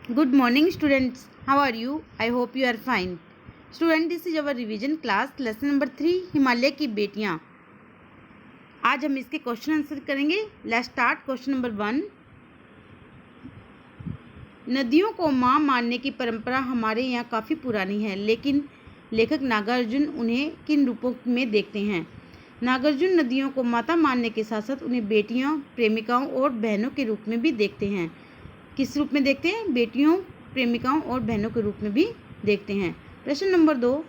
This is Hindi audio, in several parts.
Good morning, students. How are you? I hope you are fine. Student, this is our revision class, lesson number 3, Himalaya की बेटियां. आज हम इसके क्वेश्चन आंसर करेंगे. Let's start. Question number 1. नदियों को माँ मानने की परंपरा हमारे यहाँ काफ़ी पुरानी है, लेकिन लेखक नागार्जुन उन्हें किन रूपों में देखते हैं? नागार्जुन नदियों को माता मानने के साथ साथ उन्हें बेटियों, प्रेमिकाओं और बहनों के रूप में भी देखते हैं. किस रूप में देखते हैं? बेटियों, प्रेमिकाओं और बहनों के रूप में भी देखते हैं. प्रश्न नंबर 2.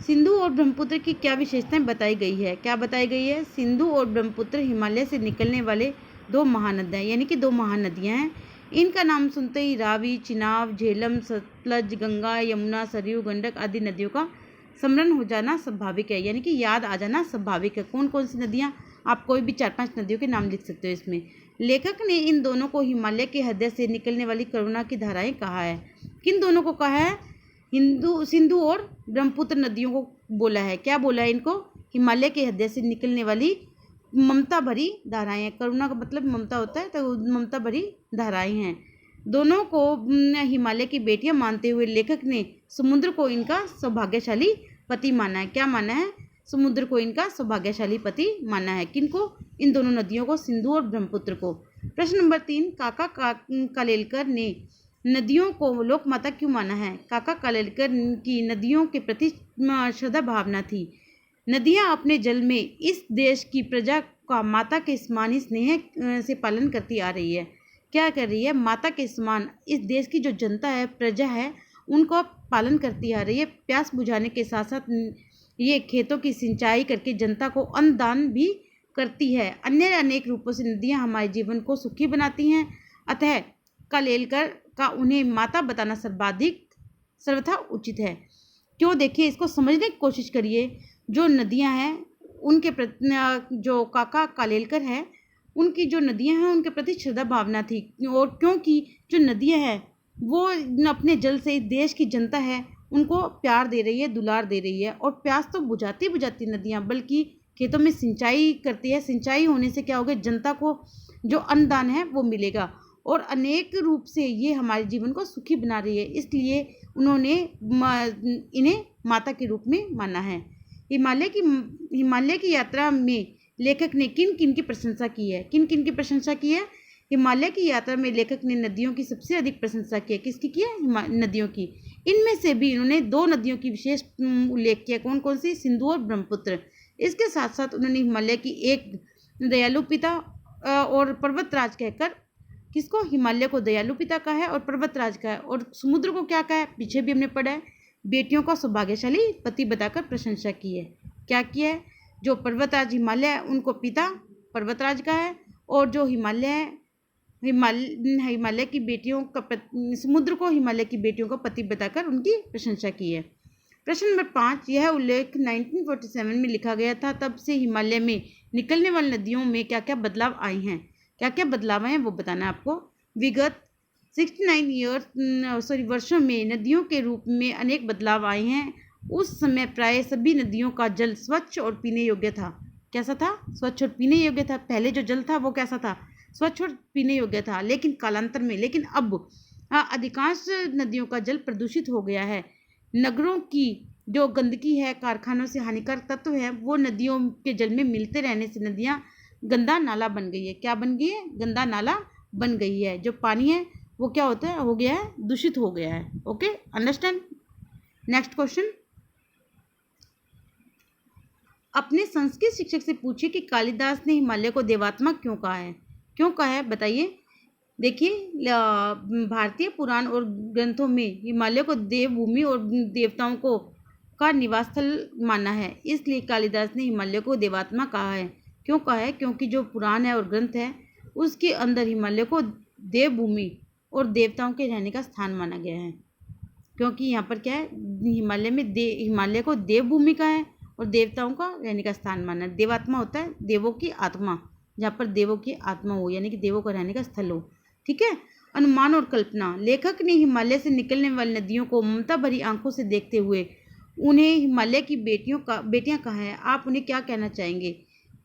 सिंधु और ब्रह्मपुत्र की क्या विशेषताएं बताई गई है? क्या बताई गई है? सिंधु और ब्रह्मपुत्र हिमालय से निकलने वाले दो महानदियाँ यानी कि दो महानदियाँ हैं. इनका नाम सुनते ही रावी, चिनाब, झेलम, सतलज, गंगा, यमुना, सरयू, गंडक आदि नदियों का स्मरण हो जाना स्वाभाविक है, यानी कि याद आ जाना स्वाभाविक है. कौन कौन सी नदियाँ? आप कोई भी 4-5 नदियों के नाम लिख सकते हो इसमें. लेखक ने इन दोनों को हिमालय के हृदय से निकलने वाली करुणा की धाराएं कहा है. किन दोनों को कहा है? सिंधु और ब्रह्मपुत्र नदियों को बोला है. क्या बोला है इनको? हिमालय के हृदय से निकलने वाली ममता भरी धाराएं. करुणा का मतलब ममता होता है, तो ममता भरी धाराएं हैं. दोनों को हिमालय की बेटियां मानते हुए लेखक ने समुद्र को इनका सौभाग्यशाली पति माना है. क्या माना है? समुद्र को इनका सौभाग्यशाली पति माना है. किनको? इन दोनों नदियों को, सिंधु और ब्रह्मपुत्र को. प्रश्न नंबर 3. काका कालेलकर ने नदियों को लोक माता क्यों माना है? काका कालेलकर की नदियों के प्रति श्रद्धा भावना थी. नदियां अपने जल में इस देश की प्रजा का माता के समान ही स्नेह से पालन करती आ रही है. क्या कर रही है? माता के समान इस देश की जो जनता है, प्रजा है, उनको पालन करती आ रही है. प्यास बुझाने के साथ साथ ये खेतों की सिंचाई करके जनता को अन्नदान भी करती है. अन्य अनेक रूपों से नदियां हमारे जीवन को सुखी बनाती हैं. अतः कालेलकर का उन्हें माता बताना सर्वथा उचित है. क्यों? देखिए, इसको समझने की कोशिश करिए. जो नदियां हैं उनके प्रति, जो काका कालेलकर है, उनकी जो नदियां हैं उनके प्रति श्रद्धा भावना थी. और क्योंकि जो नदियां हैं वो अपने जल से देश की जनता है उनको प्यार दे रही है, दुलार दे रही है. और प्यास तो बुझाती नदियाँ बल्कि खेतों में सिंचाई करती है. सिंचाई होने से क्या होगा? जनता को जो अन्नदान है वो मिलेगा. और अनेक रूप से ये हमारे जीवन को सुखी बना रही है. इसलिए उन्होंने इन्हें माता के रूप में माना है. हिमालय की यात्रा में लेखक ने किन किन की प्रशंसा की है? किन किन की प्रशंसा की है? हिमालय की यात्रा में लेखक ने नदियों की सबसे अधिक प्रशंसा की है. किसकी की है? नदियों की. इनमें से भी इन्होंने दो नदियों की विशेष उल्लेख किया. कौन कौन सी? सिंधु और ब्रह्मपुत्र. इसके साथ साथ उन्होंने हिमालय की एक दयालु पिता और पर्वतराज कहकर, किसको? हिमालय को दयालु पिता का है और पर्वतराज का है. और समुद्र को क्या कहा है? पीछे भी हमने पढ़ा है. बेटियों का सौभाग्यशाली पति बताकर प्रशंसा की है. क्या किया है? जो पर्वतराज हिमालय है उनको पिता पर्वतराज का है, और जो हिमालय है, हिमालय की बेटियों का, समुद्र को हिमालय की बेटियों का पति बताकर उनकी प्रशंसा की है. प्रश्न नंबर 5. यह उल्लेख 1947 में लिखा गया था. तब से हिमालय में निकलने वाली नदियों में क्या क्या बदलाव आए हैं? क्या क्या बदलाव आए हैं वो बताना है आपको. विगत 69 वर्षों में नदियों के रूप में अनेक बदलाव आए हैं. उस समय प्राय सभी नदियों का जल स्वच्छ और पीने योग्य था. कैसा था? स्वच्छ और पीने योग्य था. पहले जो जल था वो कैसा था? स्वच्छ और पीने योग्य था. लेकिन कालांतर में, लेकिन अब अधिकांश नदियों का जल प्रदूषित हो गया है. नगरों की जो गंदगी है, कारखानों से हानिकारक तत्व है, वो नदियों के जल में मिलते रहने से नदियाँ गंदा नाला बन गई है. क्या बन गई है? गंदा नाला बन गई है. जो पानी है वो क्या होता है? हो गया है, दूषित हो गया है. Okay, understand. Next question. अपने संस्कृत शिक्षक से पूछिए कि कालिदास ने हिमालय को देवात्मा क्यों कहा है? क्यों कहा है बताइए. देखिए, भारतीय पुराण और ग्रंथों में हिमालय को देवभूमि और देवताओं को का निवास स्थल माना है. इसलिए कालिदास ने हिमालय को देवात्मा कहा है. क्यों कहा है? क्योंकि जो पुराण है और ग्रंथ है उसके अंदर हिमालय को देवभूमि और देवताओं के रहने का स्थान माना गया है. क्योंकि यहाँ पर क्या है? हिमालय में हिमालय को देवभूमि का है और देवताओं का रहने का स्थान माना है. देवात्मा होता है देवों की आत्मा, जहाँ पर देवों की आत्मा हो, यानी कि देवों का रहने का स्थल हो. ठीक है. अनुमान और कल्पना. लेखक ने हिमालय से निकलने वाली नदियों को ममता भरी आंखों से देखते हुए उन्हें हिमालय की बेटियां कहा है. आप उन्हें क्या कहना चाहेंगे?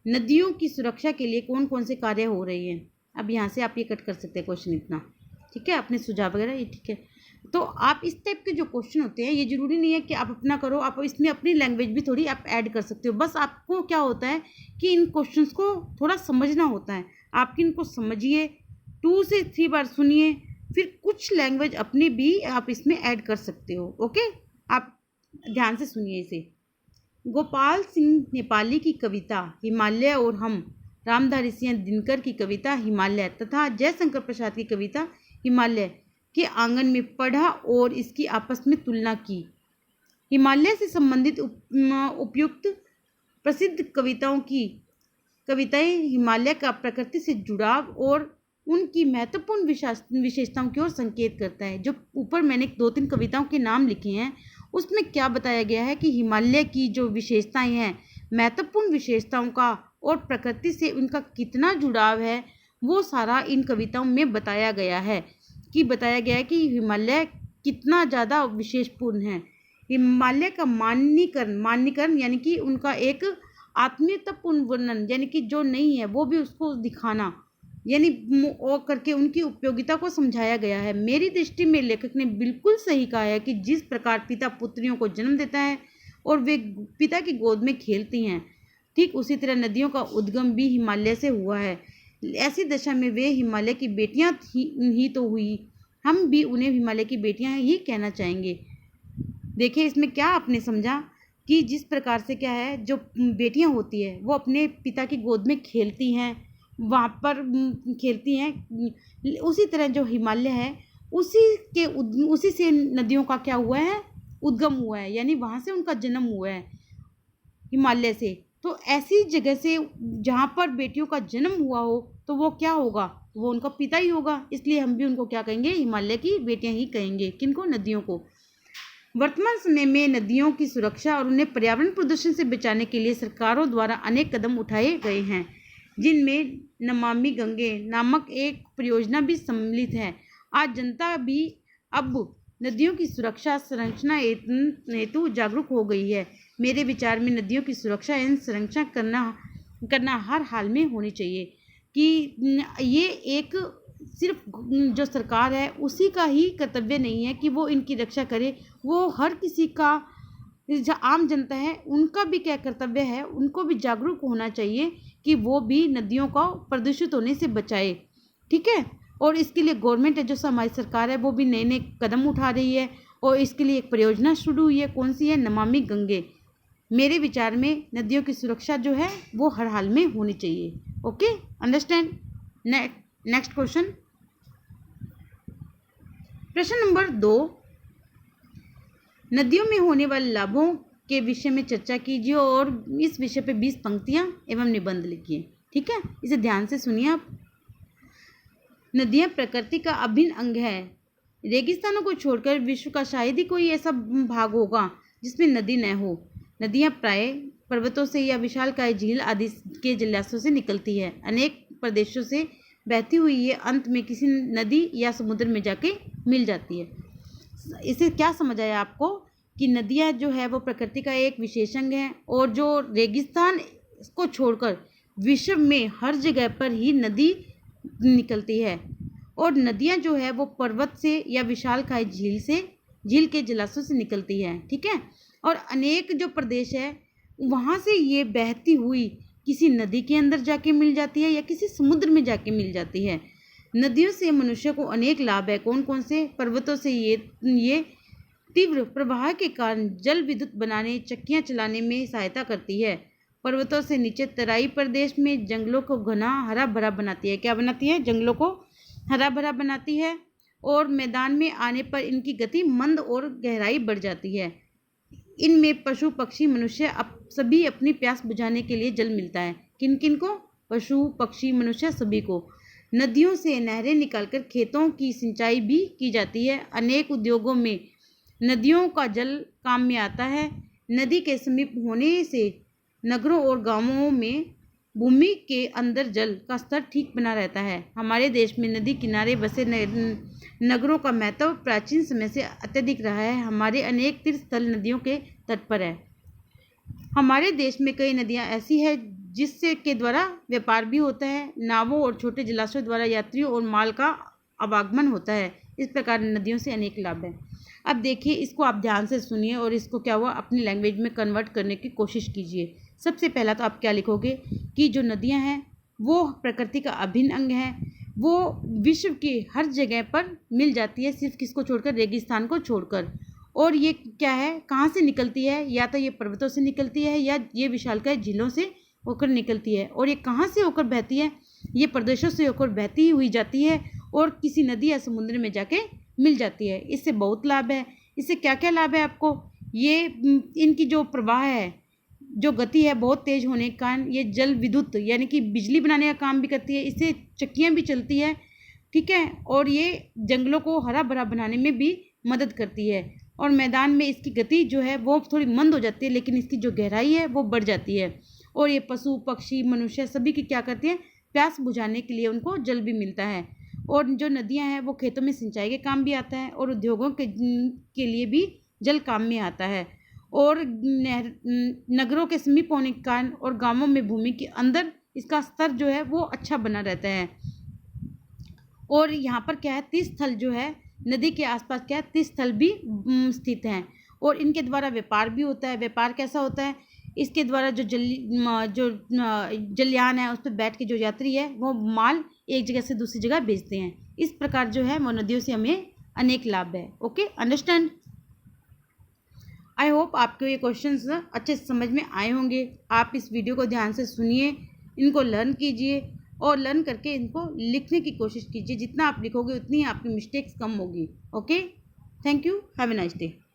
नदियों की सुरक्षा के लिए कौन कौन से कार्य हो रहे हैं? अब यहाँ से आप ये कट कर सकते हैं क्वेश्चन इतना. ठीक है, अपने सुझाव वगैरह, ये ठीक है। तो आप इस टाइप के जो क्वेश्चन होते हैं, ये ज़रूरी नहीं है कि आप अपना करो, आप इसमें अपनी लैंग्वेज भी थोड़ी आप ऐड कर सकते हो। बस आपको क्या होता है कि इन क्वेश्चंस को थोड़ा समझना होता है। आप इनको समझिए, 2 से 3 बार सुनिए, फिर कुछ लैंग्वेज अपनी भी आप इसमें ऐड कर सकते हो। ओके, आप ध्यान से सुनिए इसे। गोपाल सिंह नेपाली की कविता हिमालय और हम, रामधारी सिंह दिनकर की कविता हिमालय तथा जयशंकर प्रसाद की कविता हिमालय के आंगन में पढ़ा और इसकी आपस में तुलना की। हिमालय से संबंधित उपयुक्त प्रसिद्ध कविताएं हिमालय का प्रकृति से जुड़ाव और उनकी महत्वपूर्ण विशेषताओं की ओर संकेत करता है। जो ऊपर मैंने 2-3 कविताओं के नाम लिखे हैं, उसमें क्या बताया गया है कि हिमालय की जो विशेषताएं हैं, महत्वपूर्ण विशेषताओं का और प्रकृति से उनका कितना जुड़ाव है, वो सारा इन कविताओं में बताया गया है कि हिमालय कितना ज़्यादा विशेषपूर्ण है। हिमालय का माननीकरण यानी कि उनका एक आत्मीयतापूर्ण वर्णन, यानी कि जो नहीं है वो भी उसको दिखाना, यानी और करके उनकी उपयोगिता को समझाया गया है। मेरी दृष्टि में लेखक ने बिल्कुल सही कहा है कि जिस प्रकार पिता पुत्रियों को जन्म देता है और वे पिता की गोद में खेलती हैं, ठीक उसी तरह नदियों का उद्गम भी हिमालय से हुआ है। ऐसी दशा में वे हिमालय की बेटियां ही तो हुई। हम भी उन्हें हिमालय की बेटियां ही कहना चाहेंगे। देखिए इसमें क्या आपने समझा कि जिस प्रकार से क्या है, जो बेटियां होती है वो अपने पिता की गोद में खेलती हैं, वहाँ पर खेलती हैं। उसी तरह जो हिमालय है उसी से नदियों का क्या हुआ है, उद्गम हुआ है, यानी वहाँ से उनका जन्म हुआ है, हिमालय से। तो ऐसी जगह से जहाँ पर बेटियों का जन्म हुआ हो तो वो क्या होगा, वो उनका पिता ही होगा। इसलिए हम भी उनको क्या कहेंगे, हिमालय की बेटियां ही कहेंगे। किनको? नदियों को। वर्तमान समय में नदियों की सुरक्षा और उन्हें पर्यावरण प्रदूषण से बचाने के लिए सरकारों द्वारा अनेक कदम उठाए गए हैं, जिनमें नमामि गंगे नामक एक परियोजना भी सम्मिलित है। आज जनता भी अब नदियों की सुरक्षा संरक्षण हेतु जागरूक हो गई है। मेरे विचार में नदियों की सुरक्षा एवं संरक्षण करना हर हाल में होनी चाहिए, कि ये एक सिर्फ जो सरकार है उसी का ही कर्तव्य नहीं है कि वो इनकी रक्षा करे, वो हर किसी का, जो आम जनता है उनका भी क्या कर्तव्य है, उनको भी जागरूक होना चाहिए कि वो भी नदियों को प्रदूषित होने से बचाए। ठीक है, और इसके लिए गवर्नमेंट है, जो हमारी सरकार है, वो भी नए नए कदम उठा रही है और इसके लिए एक परियोजना शुरू हुई है। कौन सी है? नमामि गंगे। मेरे विचार में नदियों की सुरक्षा जो है वो हर हाल में होनी चाहिए। Okay, understand. नेक्स्ट क्वेश्चन, प्रश्न नंबर 2, नदियों में होने वाले लाभों के विषय में चर्चा कीजिए और इस विषय पे 20 पंक्तियां एवं निबंध लिखिए। ठीक है, इसे ध्यान से सुनिए आप। नदियां प्रकृति का अभिन्न अंग है। रेगिस्तानों को छोड़कर विश्व का शायद ही कोई ऐसा भाग होगा जिसमें नदी न हो। नदियां प्राय पर्वतों से या विशालकाय झील आदि के जलाशयों से निकलती है। अनेक प्रदेशों से बहती हुई ये अंत में किसी नदी या समुद्र में जाके मिल जाती है। इससे क्या समझ आया आपको कि नदियां जो है वो प्रकृति का एक विशेष अंग है, और जो रेगिस्तान को छोड़कर विश्व में हर जगह पर ही नदी निकलती है, और नदियां जो है वो पर्वत से या विशालकाय झील के जलाशयों से निकलती है। ठीक है, और अनेक जो प्रदेश है वहाँ से ये बहती हुई किसी नदी के अंदर जाके मिल जाती है या किसी समुद्र में जाके मिल जाती है। नदियों से मनुष्य को अनेक लाभ है। कौन कौन से? पर्वतों से ये तीव्र प्रवाह के कारण जल विद्युत बनाने, चक्कियाँ चलाने में सहायता करती है। पर्वतों से नीचे तराई प्रदेश में जंगलों को घना हरा भरा बनाती है। क्या बनाती है? जंगलों को हरा भरा बनाती है, और मैदान में आने पर इनकी गति मंद और गहराई बढ़ जाती है। इनमें पशु पक्षी मनुष्य सभी अपनी प्यास बुझाने के लिए जल मिलता है। किन किन को? पशु पक्षी मनुष्य सभी को। नदियों से नहरें निकालकर खेतों की सिंचाई भी की जाती है। अनेक उद्योगों में नदियों का जल काम में आता है। नदी के समीप होने से नगरों और गांवों में भूमि के अंदर जल का स्तर ठीक बना रहता है। हमारे देश में नदी किनारे बसे नगरों का महत्व प्राचीन समय से अत्यधिक रहा है। हमारे अनेक तीर्थ स्थल नदियों के तट पर है। हमारे देश में कई नदियां ऐसी है जिससे के द्वारा व्यापार भी होता है। नावों और छोटे जलाशयों द्वारा यात्रियों और माल का आवागमन होता है। इस प्रकार नदियों से अनेक लाभ हैं। अब देखिए, इसको आप ध्यान से सुनिए और इसको क्या हुआ अपनी लैंग्वेज में कन्वर्ट करने की कोशिश कीजिए। सबसे पहला तो आप क्या लिखोगे कि जो नदियाँ हैं वो प्रकृति का अभिन्न अंग है, वो विश्व के हर जगह पर मिल जाती है, सिर्फ किसको छोड़कर, रेगिस्तान को छोड़कर। और ये क्या है, कहाँ से निकलती है, या तो ये पर्वतों से निकलती है या ये विशालकाय झीलों से होकर निकलती है। और ये कहाँ से होकर बहती है, ये प्रदेशों से होकर बहती हुई जाती है और किसी नदी या समुद्र में जाके मिल जाती है। इससे बहुत लाभ है। इससे क्या क्या लाभ है आपको, ये इनकी जो प्रवाह है, जो गति है बहुत तेज होने के कारण ये जल विद्युत यानी कि बिजली बनाने का काम भी करती है। इससे चक्कियाँ भी चलती है, ठीक है। और ये जंगलों को हरा भरा बनाने में भी मदद करती है। और मैदान में इसकी गति जो है वो थोड़ी मंद हो जाती है, लेकिन इसकी जो गहराई है वो बढ़ जाती है। और ये पशु पक्षी मनुष्य सभी की क्या करती हैं, प्यास बुझाने के लिए उनको जल भी मिलता है। और जो नदियां हैं वो खेतों में सिंचाई के काम भी आता है और उद्योगों के लिए भी जल काम में आता है। और नगरों के समीप होने के कारण और गांवों में भूमि के अंदर इसका स्तर जो है वो अच्छा बना रहता है। और यहाँ पर क्या है, तीर्थस्थल जो है नदी के आसपास क्या है, तीर्थस्थल भी स्थित हैं। और इनके द्वारा व्यापार भी होता है। व्यापार कैसा होता है, इसके द्वारा जो जलयान है उस पर बैठ के जो यात्री है वो माल एक जगह से दूसरी जगह भेजते हैं। इस प्रकार जो है वो नदियों से हमें अनेक लाभ है। Okay, understand. आई होप आपको ये क्वेश्चंस अच्छे से समझ में आए होंगे। आप इस वीडियो को ध्यान से सुनिए, इनको लर्न कीजिए और लर्न करके इनको लिखने की कोशिश कीजिए। जितना आप लिखोगे उतनी आपकी मिस्टेक्स कम होगी। Okay, thank you, have a nice day.